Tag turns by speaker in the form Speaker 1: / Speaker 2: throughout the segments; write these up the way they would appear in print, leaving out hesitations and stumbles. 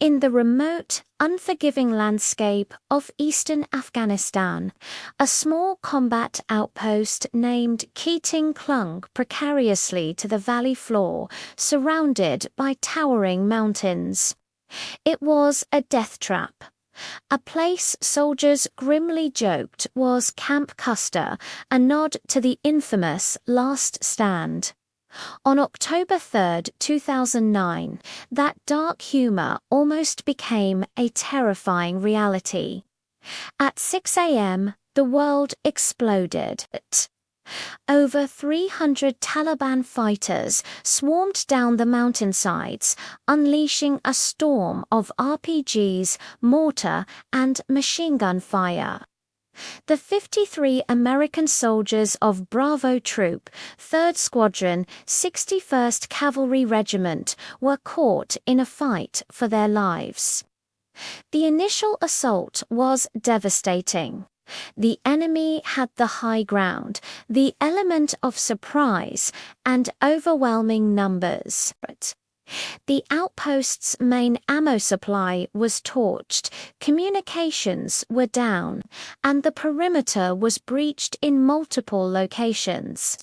Speaker 1: In the remote, unforgiving landscape of eastern Afghanistan, a small combat outpost named Keating clung precariously to the valley floor, surrounded by towering mountains. It was a death trap. A place soldiers grimly joked was Camp Custer, a nod to the infamous Last Stand. On October 3, 2009, that dark humor almost became a terrifying reality. At 6 a.m., the world exploded. Over 300 Taliban fighters swarmed down the mountainsides, unleashing a storm of RPGs, mortar, and machine gun fire. The 53 American soldiers of Bravo Troop, 3rd Squadron, 61st Cavalry Regiment were caught in a fight for their lives. The initial assault was devastating. The enemy had the high ground, the element of surprise, and overwhelming numbers. The outpost's main ammo supply was torched, communications were down, and the perimeter was breached in multiple locations.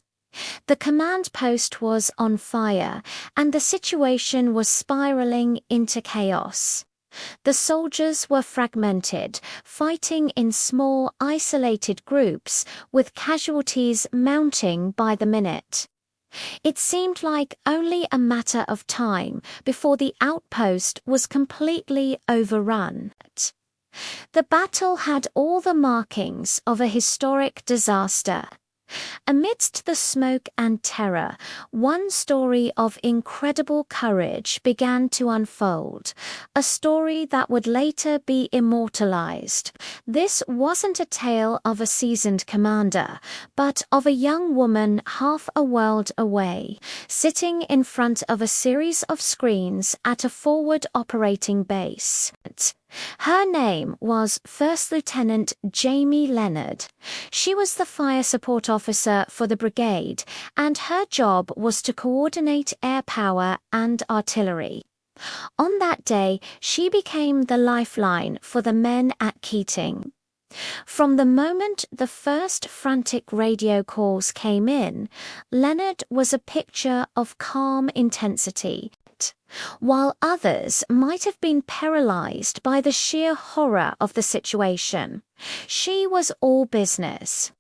Speaker 1: The command post was on fire, and the situation was spiraling into chaos. The soldiers were fragmented, fighting in small, isolated groups, with casualties mounting by the minute. It seemed like only a matter of time before the outpost was completely overrun. The battle had all the markings of a historic disaster. Amidst the smoke and terror, one story of incredible courage began to unfold, a story that would later be immortalized. This wasn't a tale of a seasoned commander, but of a young woman half a world away, sitting in front of a series of screens at a forward operating base. Her name was First Lieutenant Jamie Leonard. She was the fire support officer for the brigade, and her job was to coordinate air power and artillery. On that day, she became the lifeline for the men at Keating. From the moment the first frantic radio calls came in, Leonard was a picture of calm intensity. While others might have been paralyzed by the sheer horror of the situation, she was all business.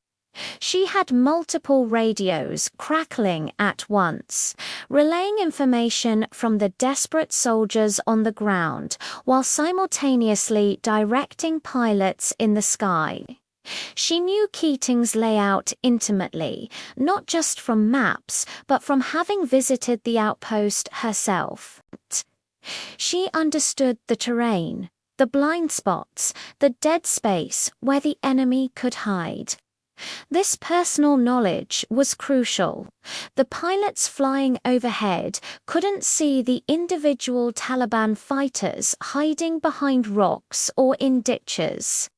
Speaker 1: She had multiple radios crackling at once, relaying information from the desperate soldiers on the ground while simultaneously directing pilots in the sky. She knew Keating's layout intimately, not just from maps, but from having visited the outpost herself. She understood the terrain, the blind spots, the dead space where the enemy could hide. This personal knowledge was crucial. The pilots flying overhead couldn't see the individual Taliban fighters hiding behind rocks or in ditches.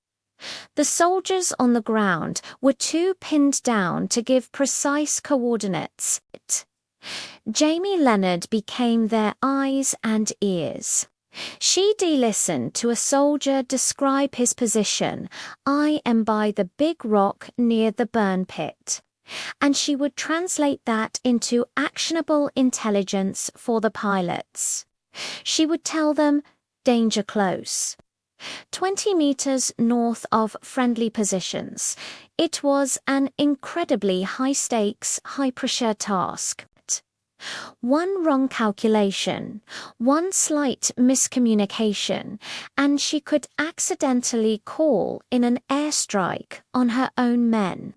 Speaker 1: The soldiers on the ground were too pinned down to give precise coordinates. Jamie Leonard became their eyes and ears. She listened to a soldier describe his position. "I am by the big rock near the burn pit." And she would translate that into actionable intelligence for the pilots. She would tell them, "Danger close." 20 meters north of friendly positions. It was an incredibly high-stakes, high-pressure task. One wrong calculation, one slight miscommunication, and she could accidentally call in an airstrike on her own men.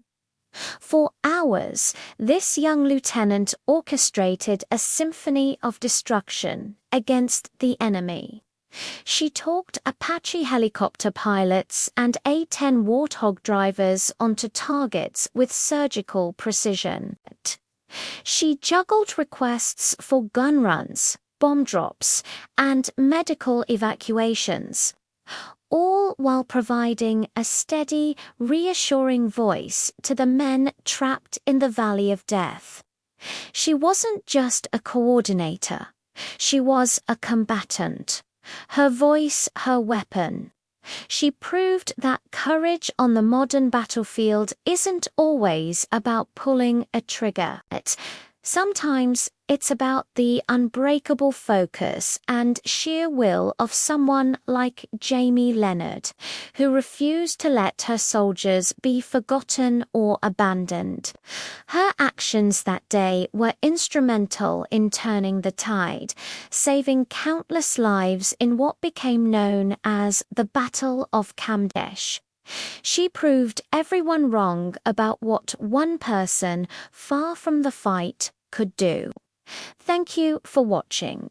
Speaker 1: For hours, this young lieutenant orchestrated a symphony of destruction against the enemy. She talked Apache helicopter pilots and A-10 Warthog drivers onto targets with surgical precision. She juggled requests for gun runs, bomb drops, and medical evacuations, all while providing a steady, reassuring voice to the men trapped in the valley of death. She wasn't just a coordinator. She was a combatant, her voice her weapon. She proved that courage on the modern battlefield isn't always about pulling a trigger. Sometimes it's about the unbreakable focus and sheer will of someone like Jamie Leonard, who refused to let her soldiers be forgotten or abandoned. Her actions that day were instrumental in turning the tide, saving countless lives in what became known as the Battle of Kamdesh. She proved everyone wrong about what one person far from the fight could do. Thank you for watching.